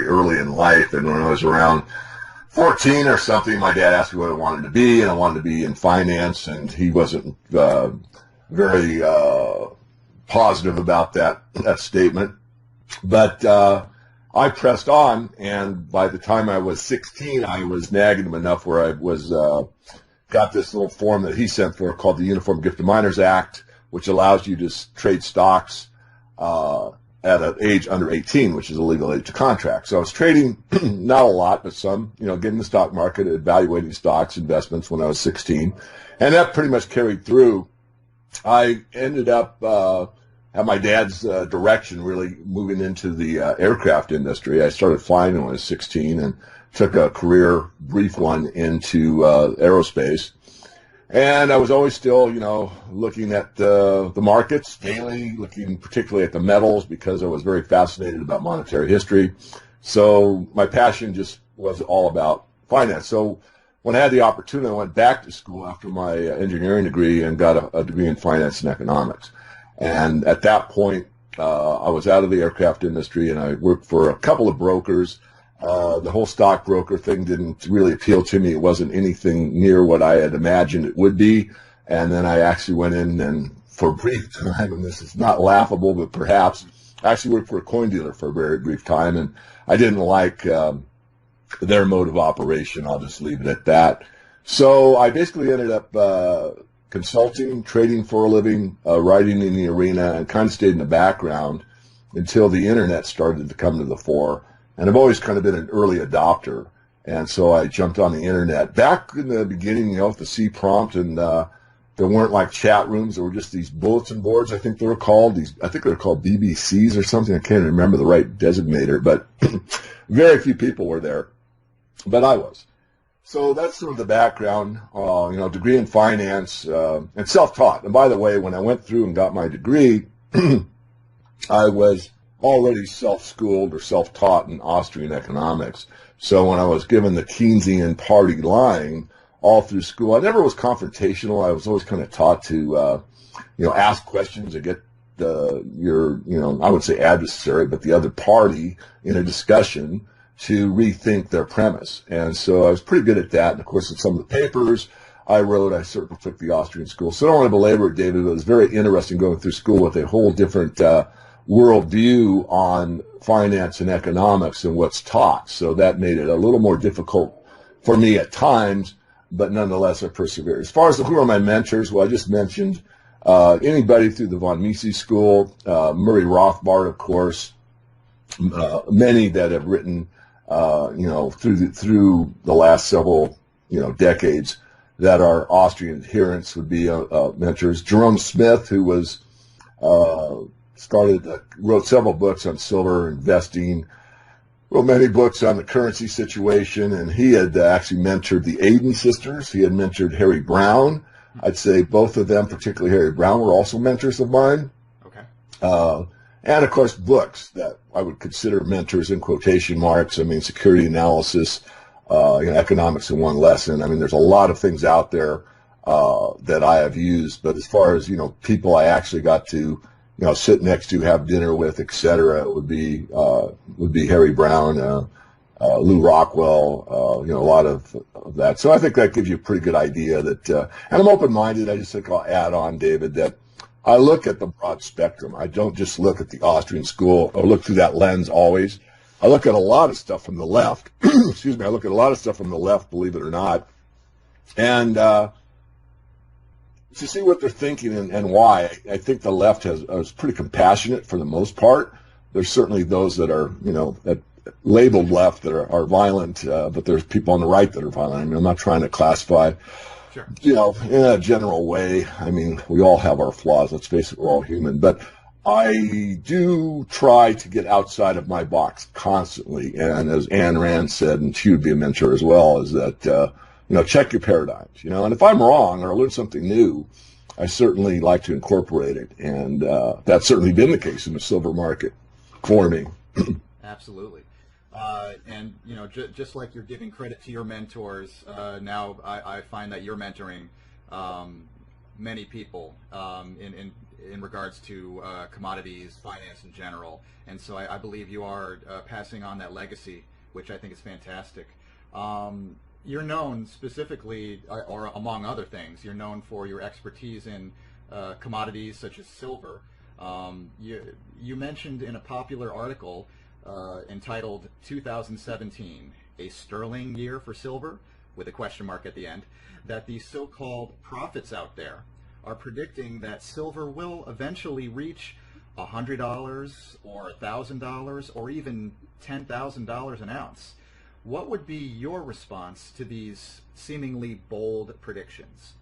very early in life. And when I was around 14 or something, my dad asked me what I wanted to be, and I wanted to be in finance, and he wasn't very positive about that statement. But I pressed on, and by the time I was 16, I was nagging him enough where I was got this little form that he sent for called the Uniform Gift of Minors Act, which allows you to trade stocks at an age under 18, which is a legal age to contract. So I was trading, not a lot, but some, getting the stock market, evaluating stocks, investments when I was 16. And that pretty much carried through. I ended up, at my dad's direction, really moving into the aircraft industry. I started flying when I was 16 and took a career, brief one, into aerospace. And I was always still, looking at the markets daily, looking particularly at the metals because I was very fascinated about monetary history. So my passion just was all about finance. So when I had the opportunity, I went back to school after my engineering degree and got a degree in finance and economics. And at that point, I was out of the aircraft industry, and I worked for a couple of brokers. The whole stockbroker thing didn't really appeal to me. It wasn't anything near what I had imagined it would be. And then I actually went in and for a brief time, and this is not laughable, but perhaps, I actually worked for a coin dealer for a very brief time, and I didn't like their mode of operation. I'll just leave it at that. So I basically ended up consulting, trading for a living, writing in the arena, and kind of stayed in the background until the internet started to come to the fore. And I've always kind of been an early adopter. And so I jumped on the internet. Back in the beginning, with the C prompt, and there weren't like chat rooms. There were just these bulletin boards, I think they were called. I think they were called BBCs or something. I can't remember the right designator, but very few people were there. But I was. So that's sort of the background, degree in finance, and self-taught. And by the way, when I went through and got my degree, I was already self-schooled or self-taught in Austrian economics. So when I was given the Keynesian party line all through school, I never was confrontational. I was always kind of taught to, ask questions and get I would say adversary, but the other party in a discussion to rethink their premise. And so I was pretty good at that. And of course, in some of the papers I wrote, I certainly took the Austrian school. So I don't want to belabor it, David, but it was very interesting going through school with a whole different worldview on finance and economics and what's taught. So that made it a little more difficult for me at times, but nonetheless I persevered. As far as who are my mentors, well, I just mentioned anybody through the von Mises School, Murray Rothbard, of course, many that have written, through the last several, decades that are Austrian adherents would be mentors. Jerome Smith, who was wrote several books on silver investing, wrote many books on the currency situation, and he had actually mentored the Aden sisters. He had mentored Harry Brown. I'd say both of them, particularly Harry Brown, were also mentors of mine. Okay. And of course, books that I would consider mentors in quotation marks. I mean, security analysis, economics in one lesson. I mean, there's a lot of things out there that I have used, but as far as people I actually got to sit next to, have dinner with, etc., would be Harry Brown, Lou Rockwell, a lot of that. So I think that gives you a pretty good idea that, and I'm open-minded. I just think I'll add on, David, that I look at the broad spectrum. I don't just look at the Austrian school or look through that lens always. I look at a lot of stuff from the left. Excuse me. I look at a lot of stuff from the left, believe it or not, and to see what they're thinking and why. I think the left is pretty compassionate for the most part. There's certainly those that are, that labeled left that are violent, but there's people on the right that are violent. I mean, I'm not trying to classify, sure, in a general way. I mean, we all have our flaws. Let's face it, we're all human. But I do try to get outside of my box constantly. And as Ayn Rand said, and she would be a mentor as well, is that, check your paradigms, and if I'm wrong or I learn something new, I certainly like to incorporate it. And that's certainly been the case in the silver market for me. Absolutely. And, just like you're giving credit to your mentors, now I find that you're mentoring many people in regards to commodities, finance in general. And so I believe you are passing on that legacy, which I think is fantastic. You're known specifically, or among other things, you're known for your expertise in commodities such as silver. You mentioned in a popular article entitled 2017, a sterling year for silver, with a question mark at the end, that the so-called prophets out there are predicting that silver will eventually reach $100 or $1,000 or even $10,000 an ounce. What would be your response to these seemingly bold predictions?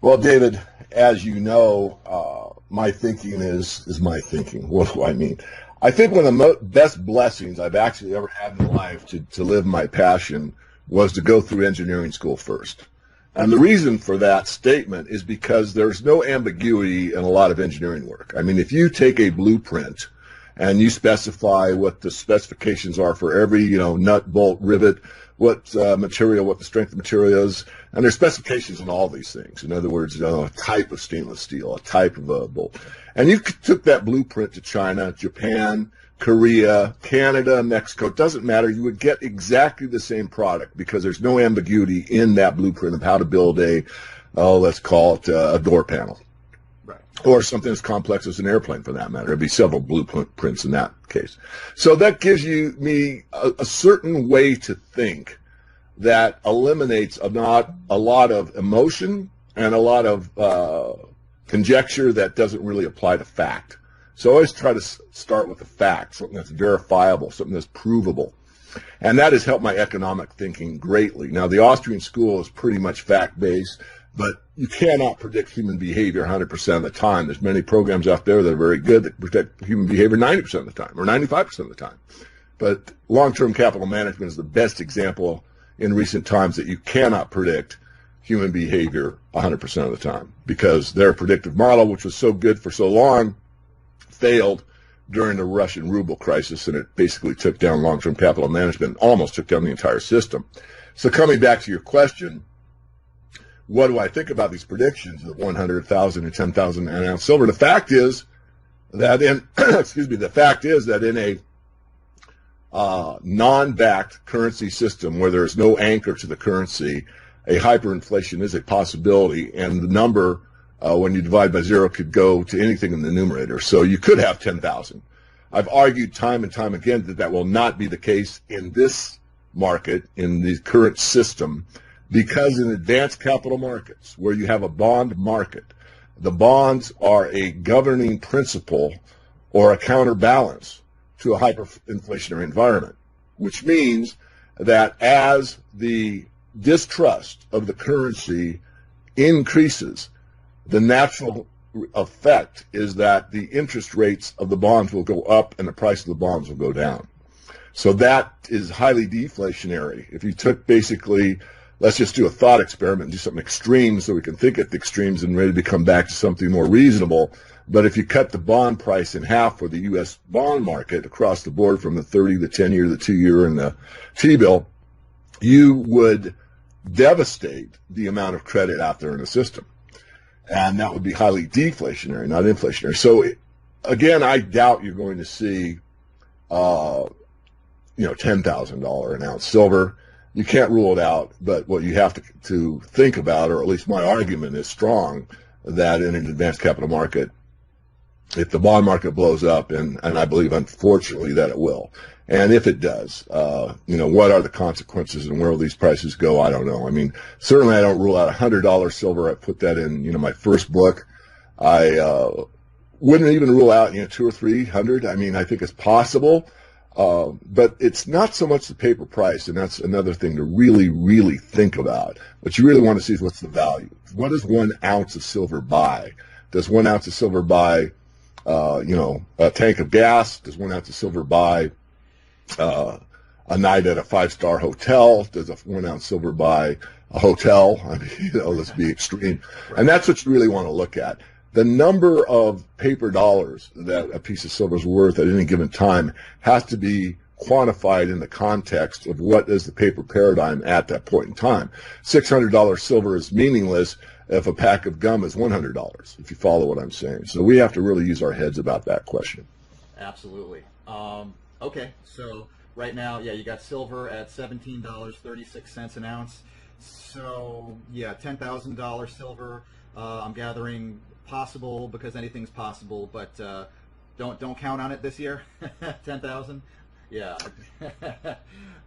Well, David, as you know, my thinking is my thinking. What do I mean? I think one of the best blessings I've actually ever had in life to live my passion was to go through engineering school first. And the reason for that statement is because there's no ambiguity in a lot of engineering work. I mean, if you take a blueprint and you specify what the specifications are for every, nut, bolt, rivet, what material, what the strength of material is, and there's specifications in all these things. In other words, a type of stainless steel, a type of a bolt. And you took that blueprint to China, Japan, Korea, Canada, Mexico, it doesn't matter. You would get exactly the same product because there's no ambiguity in that blueprint of how to build let's call it a door panel. Right. Or something as complex as an airplane for that matter. There'd be several blueprints in that case. So that gives me a certain way to think that eliminates not a lot of emotion and a lot of conjecture that doesn't really apply to fact. So I always try to start with a fact, something that's verifiable, something that's provable. And that has helped my economic thinking greatly. Now, the Austrian school is pretty much fact-based, but you cannot predict human behavior 100% of the time. There's many programs out there that are very good that predict human behavior 90% of the time or 95% of the time. But long-term capital management is the best example in recent times that you cannot predict human behavior 100% of the time because their predictive model, which was so good for so long, failed during the Russian ruble crisis, and it basically took down long-term capital management, almost took down the entire system. So coming back to your question, what do I think about these predictions of 100,000 and 10,000 an ounce silver? The fact is that in a non-backed currency system where there is no anchor to the currency, a hyperinflation is a possibility, and the number when you divide by zero could go to anything in the numerator. So you could have 10,000. I've argued time and time again that will not be the case in this market, in the current system, because in advanced capital markets, where you have a bond market, the bonds are a governing principle or a counterbalance to a hyperinflationary environment, which means that as the distrust of the currency increases, the natural effect is that the interest rates of the bonds will go up and the price of the bonds will go down. So that is highly deflationary. If you took basically, let's just do a thought experiment, do something extreme so we can think at the extremes and ready to come back to something more reasonable. But if you cut the bond price in half for the U.S. bond market across the board from the 30, the 10-year, the 2-year, and the T-bill, you would devastate the amount of credit out there in the system. And that would be highly deflationary, not inflationary. So, again, I doubt you're going to see, $10,000 an ounce silver. You can't rule it out, but what you have to think about, or at least my argument is strong, that in an advanced capital market, if the bond market blows up, and I believe, unfortunately, that it will, and if it does, what are the consequences and where will these prices go? I don't know. I mean, certainly I don't rule out $100 silver. I put that in, my first book. I wouldn't even rule out, 200 or 300. I mean, I think it's possible, but it's not so much the paper price, and that's another thing to really, really think about. What you really want to see is what's the value. What does 1 ounce of silver buy? Does 1 ounce of silver buy, a tank of gas? Does 1 ounce of silver buy a night at a 5-star hotel? Does a 1 ounce silver buy a hotel? I mean, let's be extreme. And that's what you really want to look at. The number of paper dollars that a piece of silver is worth at any given time has to be quantified in the context of what is the paper paradigm at that point in time. $600 silver is meaningless if a pack of gum is $100, if you follow what I'm saying. So we have to really use our heads about that question. Absolutely. Okay, so right now, yeah, you got silver at $17.36 an ounce. So yeah, $10,000 silver. I'm gathering possible because anything's possible, but don't count on it this year. 10,000. Yeah.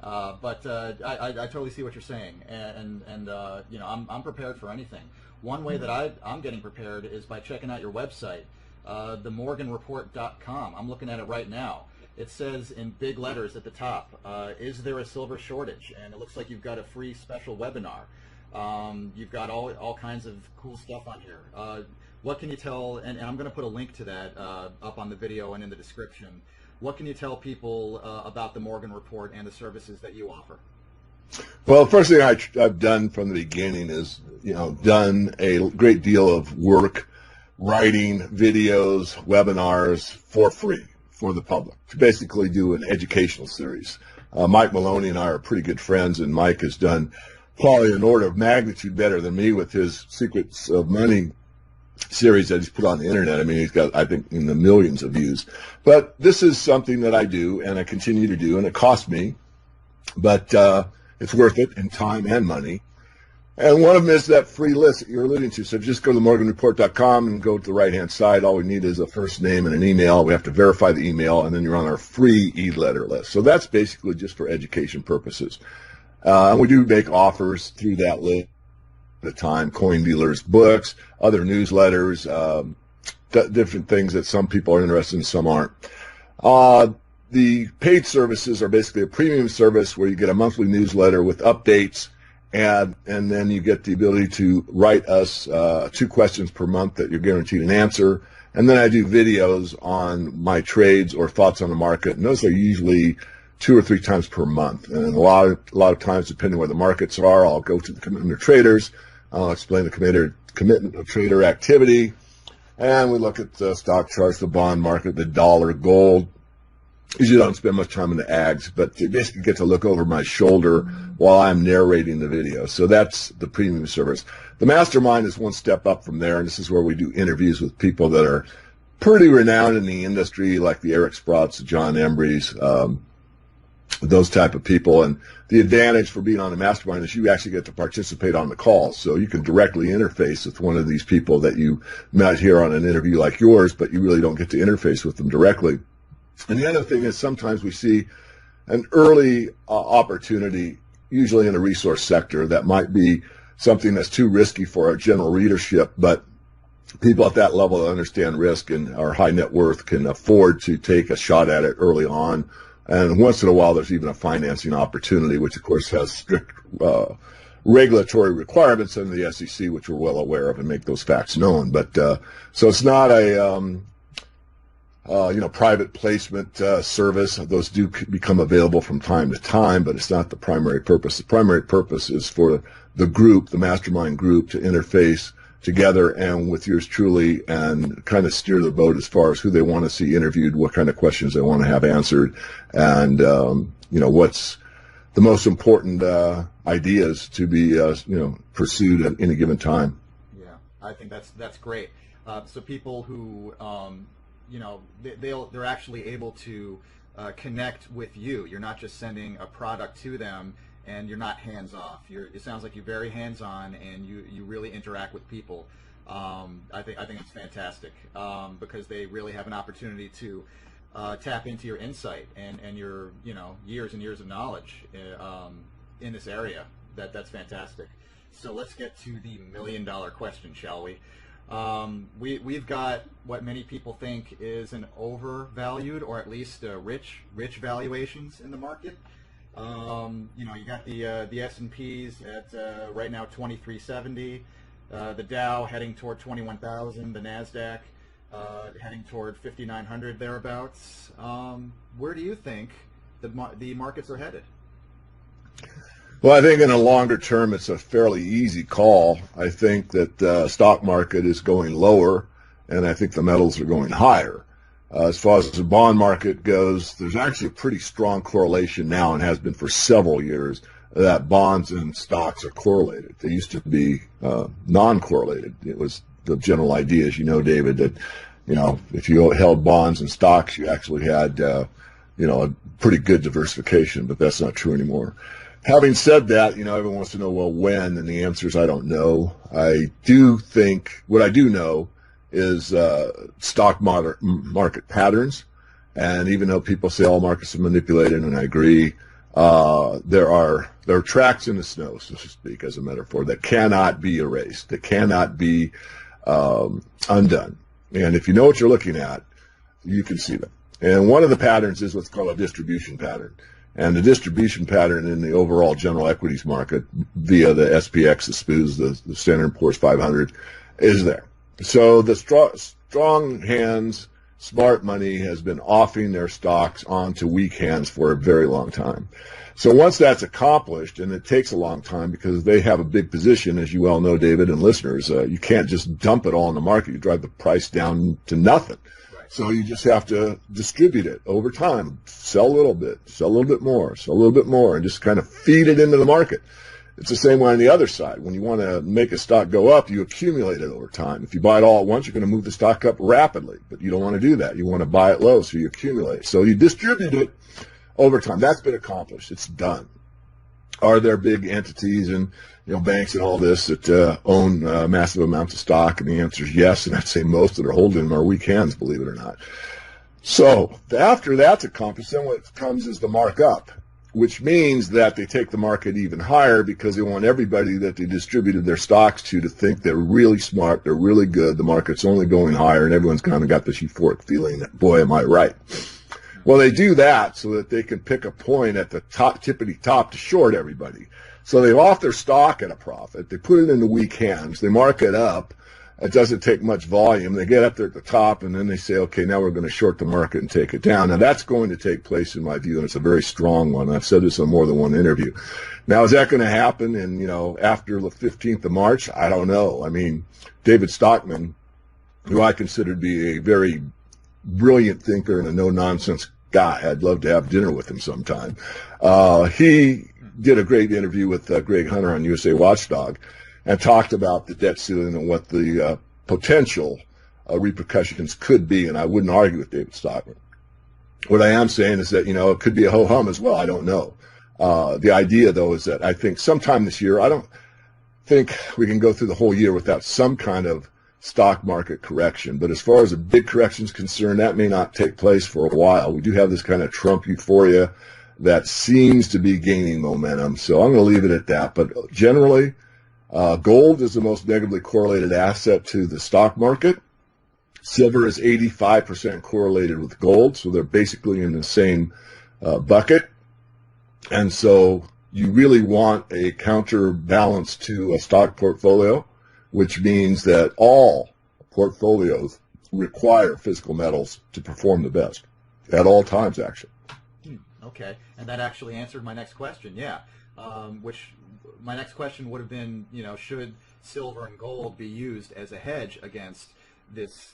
But I totally see what you're saying, and you know, I'm prepared for anything. One way that I'm getting prepared is by checking out your website, themorganreport.com. I'm looking at it right now. It says in big letters at the top, is there a silver shortage? And it looks like you've got a free special webinar. You've got all kinds of cool stuff on here. What can you tell, and I'm going to put a link to that up on the video and in the description. What can you tell people about the Morgan Report and the services that you offer? Well, the first thing I've done from the beginning is, you know, done a great deal of work writing videos, webinars for free for the public to basically do an educational series. Mike Maloney and I are pretty good friends, and Mike has done probably an order of magnitude better than me with his Secrets of Money series that he's put on the internet. I mean, he's got, I think, in the millions of views. But this is something that I do and I continue to do, and it costs me, but it's worth it in time and money. And one of them is that free list that you're alluding to. So just go to themorganreport.com and go to the right-hand side. All we need is a first name and an email. We have to verify the email, and then you're on our free e-letter list. So that's basically just for education purposes. And we do make offers through that list at the time, coin dealers, books, other newsletters, different things that some people are interested in, some aren't. The paid services are basically a premium service where you get a monthly newsletter with updates, and then you get the ability to write us 2 questions per month that you're guaranteed an answer. And then I do videos on my trades or thoughts on the market, and those are usually 2 or 3 times per month. And a lot of times, depending where the markets are, I'll go to the commitment of traders. I'll explain the commitment of trader activity, and we look at the stock charts, the bond market, the dollar, gold. Usually don't spend much time in the ags, but you basically get to look over my shoulder while I'm narrating the video. So that's the premium service. The mastermind is one step up from there, and this is where we do interviews with people that are pretty renowned in the industry, like the Eric Sprotts, the John Embrys, those type of people. And the advantage for being on the mastermind is you actually get to participate on the call. So you can directly interface with one of these people that you met here on an interview like yours, but you really don't get to interface with them directly. And the other thing is sometimes we see an early opportunity, usually in the resource sector, that might be something that's too risky for our general readership, but people at that level that understand risk and are high net worth can afford to take a shot at it early on. And once in a while, there's even a financing opportunity, which of course has strict regulatory requirements under the SEC, which we're well aware of, and make those facts known. But so it's not a private placement service. Those do become available from time to time, but it's not the primary purpose. The primary purpose is for the group, the mastermind group, to interface together and with yours truly and kind of steer the boat as far as who they want to see interviewed, what kind of questions they want to have answered, and what's the most important ideas to be pursued at any given time. Yeah, I think that's great. So people who they're actually able to connect with you. You're not just sending a product to them, and you're not hands off. It sounds like you're very hands on, and you really interact with people. I think it's fantastic because they really have an opportunity to tap into your insight and your years and years of knowledge in this area. That's fantastic. So let's get to the $1 million question, shall we? We've got what many people think is an overvalued, or at least rich valuations in the market. You got the S&Ps at right now 2370, the Dow heading toward 21,000, the Nasdaq heading toward 5,900 thereabouts. Where do you think the markets are headed? Well, I think in the longer term, it's a fairly easy call. I think that the stock market is going lower, and I think the metals are going higher. As far as the bond market goes, there's actually a pretty strong correlation now, and has been for several years, that bonds and stocks are correlated. They used to be non-correlated. It was the general idea, as you know, David, that if you held bonds and stocks, you actually had a pretty good diversification, but that's not true anymore. Having said that, everyone wants to know, well, when, and the answer is I don't know. I do think what I do know is stock market patterns, and even though people say all markets are manipulated, and I agree, there are tracks in the snow, so to speak, as a metaphor, that cannot be erased, that cannot be undone. And if you know what you're looking at, you can see them. And one of the patterns is what's called a distribution pattern. And the distribution pattern in the overall general equities market via the SPX, the SPOOs, the Standard & Poor's 500 is there. So the strong hands, smart money has been offing their stocks onto weak hands for a very long time. So once that's accomplished, and it takes a long time because they have a big position, as you well know, David, and listeners, you can't just dump it all in the market. You drive the price down to nothing. So you just have to distribute it over time. Sell a little bit more, sell a little bit more, and just kind of feed it into the market. It's the same way on the other side. When you want to make a stock go up, you accumulate it over time. If you buy it all at once, you're going to move the stock up rapidly, but you don't want to do that. You want to buy it low, so you accumulate. So you distribute it over time. That's been accomplished. It's done. Are there big entities and banks and all this that own massive amounts of stock? And the answer is yes, and I'd say most that are holding them are weak hands, believe it or not. So after that's accomplished, then what comes is the markup, which means that they take the market even higher because they want everybody that they distributed their stocks to think they're really smart, they're really good, the market's only going higher, and everyone's kind of got this euphoric feeling that, boy, am I right. Well, they do that so that they can pick a point at the tippity top to short everybody. So they off their stock at a profit. They put it into weak hands. They mark it up. It doesn't take much volume. They get up there at the top, and then they say, okay, now we're going to short the market and take it down. Now, that's going to take place, in my view, and it's a very strong one. I've said this on more than one interview. Now, is that going to happen after the 15th of March? I don't know. I mean, David Stockman, who I consider to be a very brilliant thinker and a no-nonsense guy. I'd love to have dinner with him sometime. He did a great interview with Greg Hunter on USA Watchdog and talked about the debt ceiling and what the potential repercussions could be, and I wouldn't argue with David Stockman. What I am saying is that, it could be a ho-hum as well. I don't know. The idea, though, is that I think sometime this year, I don't think we can go through the whole year without some kind of stock market correction. But as far as a big correction is concerned, that may not take place for a while. We do have this kind of Trump euphoria that seems to be gaining momentum. So I'm going to leave it at that. But generally, gold is the most negatively correlated asset to the stock market. Silver is 85% correlated with gold, so they're basically in the same bucket. And so you really want a counterbalance to a stock portfolio, which means that all portfolios require physical metals to perform the best at all times, actually. Okay, and that actually answered my next question, yeah. Which my next question would have been, should silver and gold be used as a hedge against this,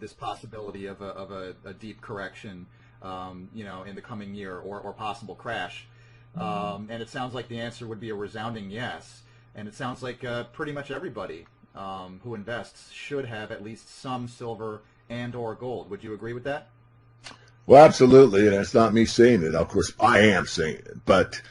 this possibility of a deep correction, in the coming year or possible crash? And it sounds like the answer would be a resounding yes. And it sounds like pretty much everybody who invests should have at least some silver and or gold. Would you agree with that? Well, absolutely, and it's not me saying it. Of course, I am saying it. But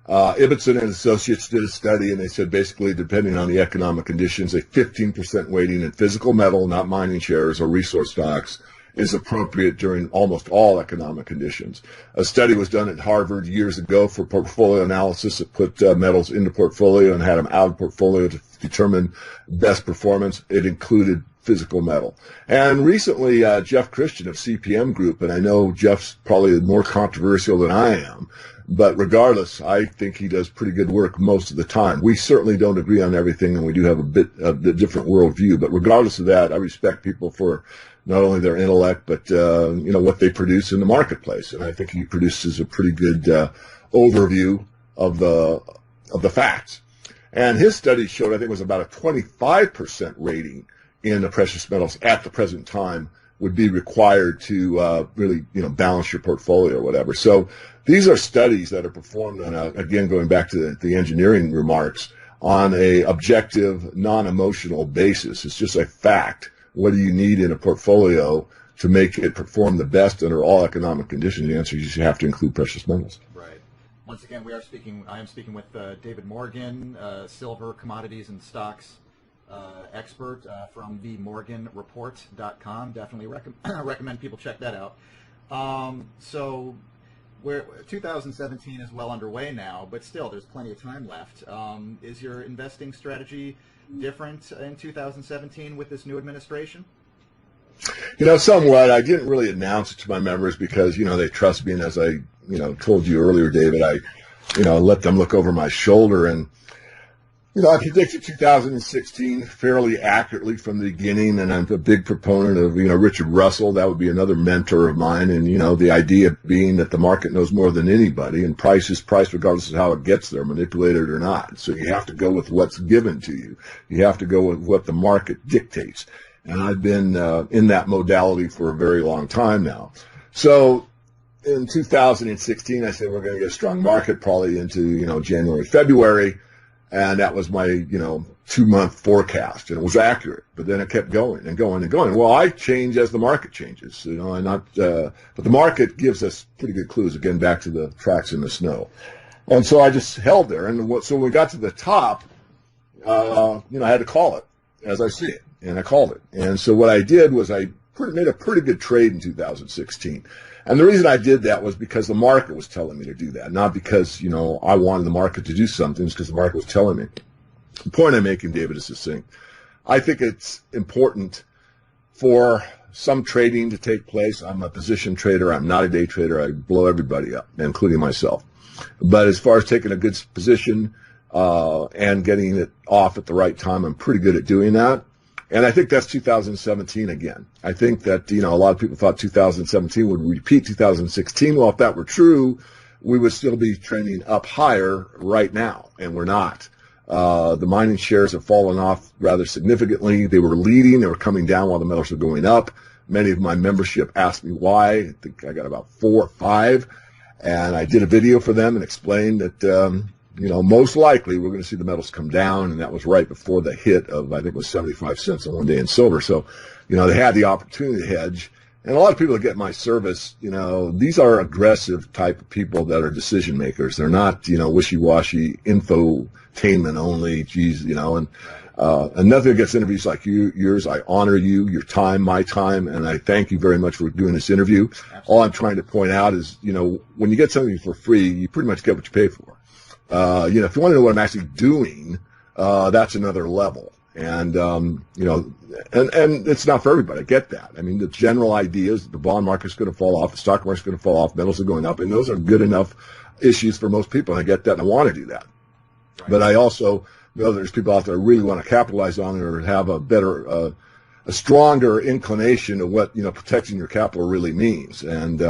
Ibbotson and Associates did a study, and they said basically, depending on the economic conditions, a 15% weighting in physical metal, not mining shares or resource stocks, is appropriate during almost all economic conditions. A study was done at Harvard years ago for portfolio analysis that put metals into portfolio and had them out of portfolio to determine best performance. It included physical metal. And recently, Jeff Christian of CPM Group, and I know Jeff's probably more controversial than I am, but regardless, I think he does pretty good work most of the time. We certainly don't agree on everything, and we do have a bit of a different worldview, but regardless of that, I respect people for not only their intellect, but what they produce in the marketplace. And I think he produces a pretty good overview of the facts. And his study showed, I think it was about a 25% rating in the precious metals at the present time would be required to really, balance your portfolio or whatever. So these are studies that are performed on again, going back to the engineering remarks, on a objective, non-emotional basis. It's just a fact. What do you need in a portfolio to make it perform the best under all economic conditions? The answer is you have to include precious metals. Right. Once again, I am speaking with David Morgan, silver, commodities, and stocks expert from themorganreport.com. Definitely recommend people check that out. So 2017 is well underway now, but still there's plenty of time left. Is your investing strategy different in 2017 with this new administration? Somewhat. I didn't really announce it to my members because, they trust me. And as I, told you earlier, David, I, let them look over my shoulder. And, I predicted 2016 fairly accurately from the beginning. And I'm a big proponent of, Richard Russell. That would be another mentor of mine. And, the idea being that the market knows more than anybody, and price is price regardless of how it gets there, manipulated or not. So you have to go with what's given to you. You have to go with what the market dictates. And I've been in that modality for a very long time now. So in 2016, I said we're going to get a strong market probably into, January, February. And that was my, 2-month forecast. And it was accurate. But then it kept going and going and going. Well, I change as the market changes, but the market gives us pretty good clues, again, back to the tracks in the snow. And so I just held there. And so when we got to the top, I had to call it as I see it. And I called it. And so what I did was I made a pretty good trade in 2016. And the reason I did that was because the market was telling me to do that, not because, I wanted the market to do something. It's because the market was telling me. The point I'm making, David, is succinct. I think it's important for some trading to take place. I'm a position trader. I'm not a day trader. I blow everybody up, including myself. But as far as taking a good position and getting it off at the right time, I'm pretty good at doing that. And I think that's 2017 again. I think that, a lot of people thought 2017 would repeat 2016. Well, if that were true, we would still be trending up higher right now, and we're not. The mining shares have fallen off rather significantly. They were leading. They were coming down while the metals were going up. Many of my membership asked me why. I think I got about 4 or 5. And I did a video for them and explained that, most likely we're going to see the metals come down, and that was right before the hit of, I think it was 75 cents on one day in silver. So, they had the opportunity to hedge. And a lot of people that get my service, these are aggressive type of people that are decision makers. They're not, wishy-washy, infotainment only, and nothing against interviews like yours. I honor you, your time, my time, and I thank you very much for doing this interview. Absolutely. All I'm trying to point out is, when you get something for free, you pretty much get what you pay for. If you want to know what I'm actually doing, that's another level. And, and it's not for everybody. I get that. I mean, the general idea is that the bond market's going to fall off, the stock market's going to fall off, metals are going up, and those are good enough issues for most people. And I get that, and I want to do that. Right. But I also know there's people out there who really want to capitalize on it or have a better, a stronger inclination of what, protecting your capital really means. And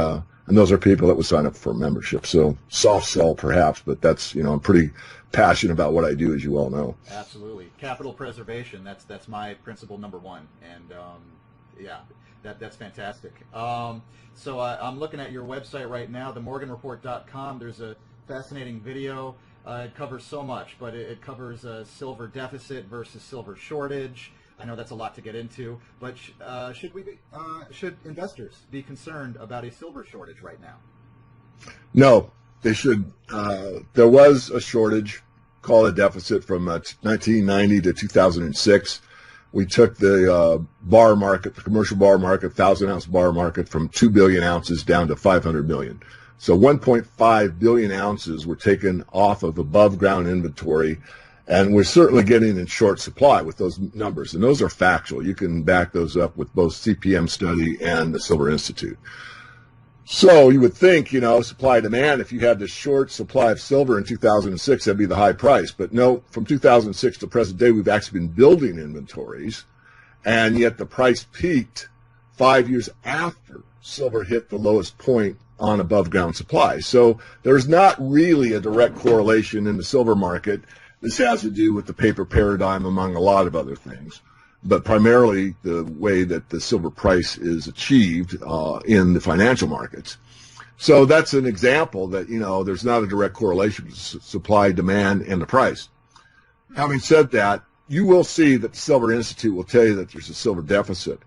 those are people that would sign up for membership. So soft sell perhaps, but that's, I'm pretty passionate about what I do, as you well know. Absolutely. Capital preservation, that's my principle number one. And that's fantastic. So I'm looking at your website right now, themorganreport.com. There's a fascinating video. It covers so much, but it covers silver deficit versus silver shortage. I know that's a lot to get into, but should investors be concerned about a silver shortage right now? No, they should. There was a shortage, call it a deficit, from 1990 to 2006. We took the bar market, the commercial bar market, 1,000-ounce bar market, from 2 billion ounces down to 500 million. So 1.5 billion ounces were taken off of above-ground inventory. And we're certainly getting in short supply with those numbers. And those are factual. You can back those up with both CPM study and the Silver Institute. So you would think, supply and demand, if you had the short supply of silver in 2006, that'd be the high price. But no, from 2006 to present day, we've actually been building inventories. And yet the price peaked 5 years after silver hit the lowest point on above ground supply. So there's not really a direct correlation in the silver market. This has to do with the paper paradigm, among a lot of other things. but primarily the way that the silver price is achieved in the financial markets. So that's an example that, there's not a direct correlation with supply, demand, and the price. Having said that, you will see that the Silver Institute will tell you that there's a silver deficit.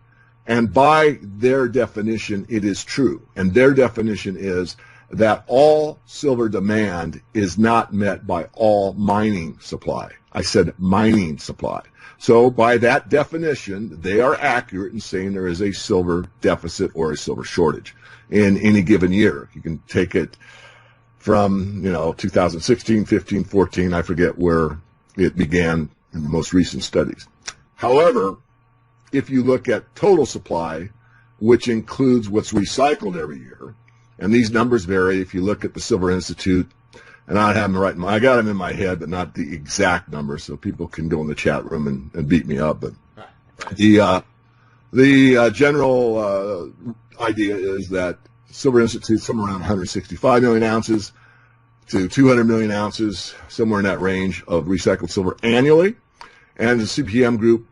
And by their definition, it is true. And their definition is that all silver demand is not met by all mining supply. I said mining supply. So by that definition, they are accurate in saying there is a silver deficit or a silver shortage in any given year. You can take it from, 2016, 15, 14, I forget where it began in the most recent studies. However, if you look at total supply, which includes what's recycled every year, and these numbers vary. If you look at the Silver Institute, and I have them right I got them in my head, but not the exact numbers, so people can go in the chat room and beat me up. But the general idea is that Silver Institute somewhere around 165 million ounces to 200 million ounces, somewhere in that range of recycled silver annually, and the CPM group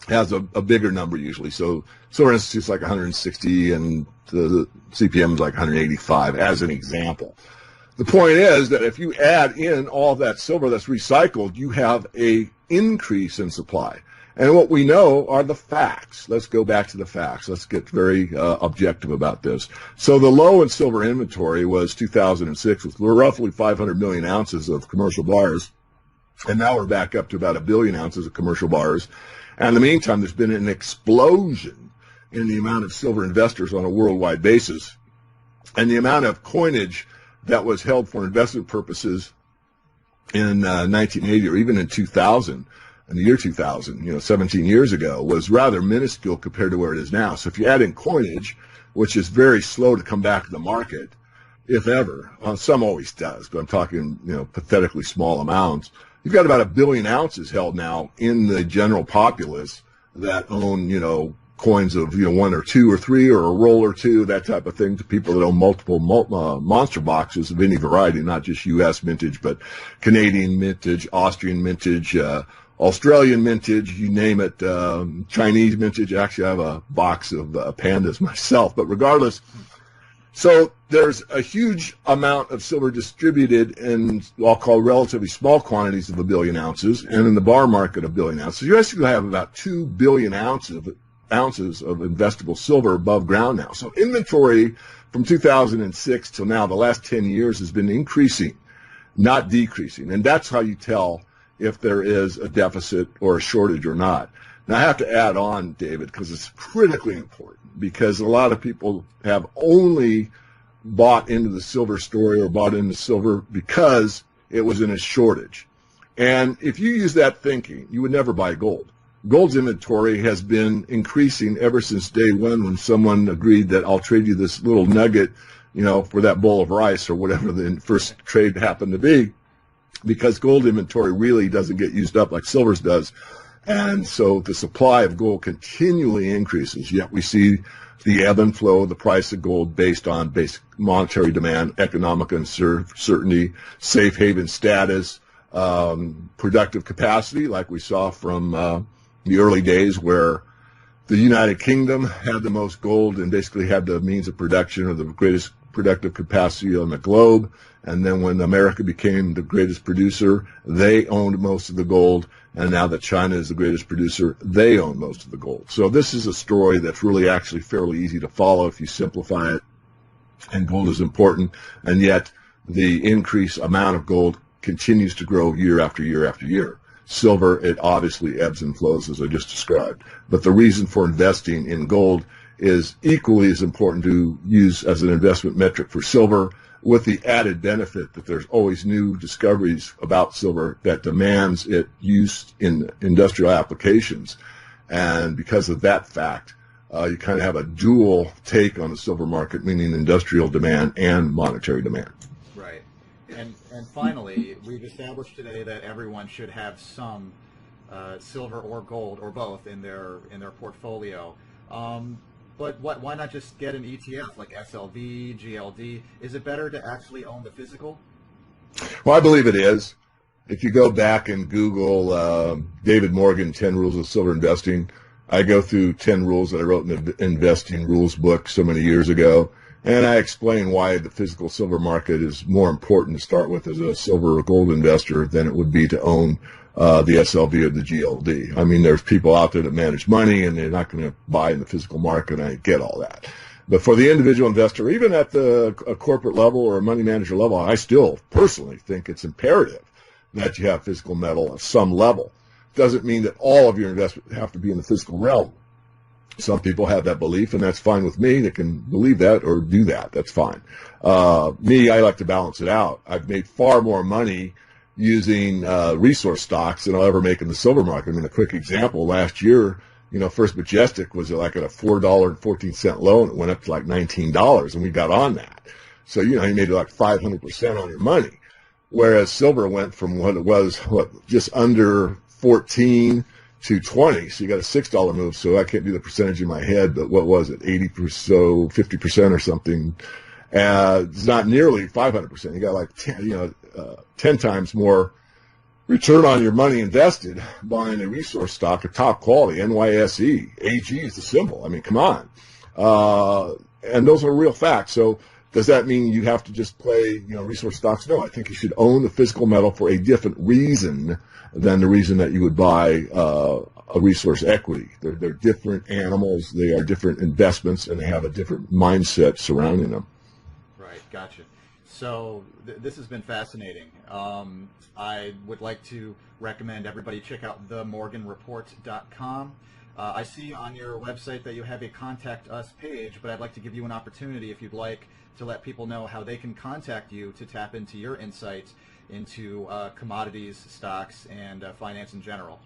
has a bigger number usually. So Silver Institute's like 160 and the CPM is like 185 as an example. The point is that if you add in all of that silver that's recycled, you have a increase in supply. And what we know are the facts. Let's go back to the facts. Let's get very objective about this. So the low in silver inventory was 2006 with roughly 500 million ounces of commercial bars. And now we're back up to about 1 billion ounces of commercial bars. And in the meantime, there's been an explosion in the amount of silver investors on a worldwide basis. And the amount of coinage that was held for investment purposes in 1980 or even in 2000, in the year 2000, 17 years ago, was rather minuscule compared to where it is now. So if you add in coinage, which is very slow to come back to the market, if ever, some always does, but I'm talking, pathetically small amounts. You've got about 1 billion ounces held now in the general populace that own, coins of, 1 or 2 or 3 or a roll or 2, that type of thing, to people that own multiple monster boxes of any variety, not just U.S. mintage, but Canadian mintage, Austrian mintage, Australian mintage, you name it, Chinese mintage. Actually, I have a box of pandas myself, but regardless. So there's a huge amount of silver distributed in what I'll call relatively small quantities of 1 billion ounces, and in the bar market 1 billion ounces. You actually have about 2 billion ounces of investable silver above ground now. So inventory from 2006 till now, the last 10 years, has been increasing, not decreasing. And that's how you tell if there is a deficit or a shortage or not. Now, I have to add on, David, because it's critically important, because a lot of people have only bought into the silver story or bought into silver because it was in a shortage. And if you use that thinking, you would never buy gold. Gold's inventory has been increasing ever since day one, when someone agreed that I'll trade you this little nugget, for that bowl of rice or whatever the first trade happened to be, because gold inventory really doesn't get used up like silver's does. And so the supply of gold continually increases, yet we see the ebb and flow of the price of gold based on basic monetary demand, economic uncertainty, safe haven status, productive capacity, like we saw from the early days where the United Kingdom had the most gold and basically had the means of production or the greatest productive capacity on the globe. And then when America became the greatest producer, they owned most of the gold. And now that China is the greatest producer, they own most of the gold. So this is a story that's really actually fairly easy to follow if you simplify it. And gold is important. And yet the increased amount of gold continues to grow year after year after year. Silver, it obviously ebbs and flows, as I just described. But the reason for investing in gold is equally as important to use as an investment metric for silver, with the added benefit that there's always new discoveries about silver that demands it used in industrial applications. And because of that fact, you kind of have a dual take on the silver market, meaning industrial demand and monetary demand. Right. And finally, we've established today that everyone should have some silver or gold or both in their portfolio. But why not just get an ETF like SLV, GLD? Is it better to actually own the physical? Well, I believe it is. if you go back and Google David Morgan, 10 Rules of Silver Investing, I go through 10 rules that I wrote in the Investing Rules book so many years ago, and I explain why the physical silver market is more important to start with as a silver or gold investor than it would be to own the SLV or the GLD. I mean, there's people out there that manage money, and they're not going to buy in the physical market, and I get all that. But for the individual investor, even at a corporate level or a money manager level, I still personally think it's imperative that you have physical metal at some level. Doesn't mean that all of your investments have to be in the physical realm. Some people have that belief, and that's fine with me. They can believe that or do that. That's fine. Me, I like to balance it out. I've made far more money using resource stocks than I'll ever make in the silver market. I mean, a quick example, last year, First Majestic was like at a $4.14 low, and it went up to like $19, and we got on that. So, you made like 500% on your money. Whereas silver went from what it was, just under 14 to 20. So you got a $6 move. So I can't do the percentage in my head, but what was it? 80%, so 50% or something. It's not nearly 500%. You got like 10 times more return on your money invested buying a resource stock of top quality, NYSE. AG is the symbol. I mean, come on. And those are real facts. So does that mean you have to just play, resource stocks? No, I think you should own the physical metal for a different reason than the reason that you would buy a resource equity. They're different animals. They are different investments, and they have a different mindset surrounding them. Right, gotcha. So this has been fascinating. I would like to recommend everybody check out themorganreport.com. I see on your website that you have a Contact Us page, but I'd like to give you an opportunity, if you'd like, to let people know how they can contact you to tap into your insights into commodities, stocks, and finance in general.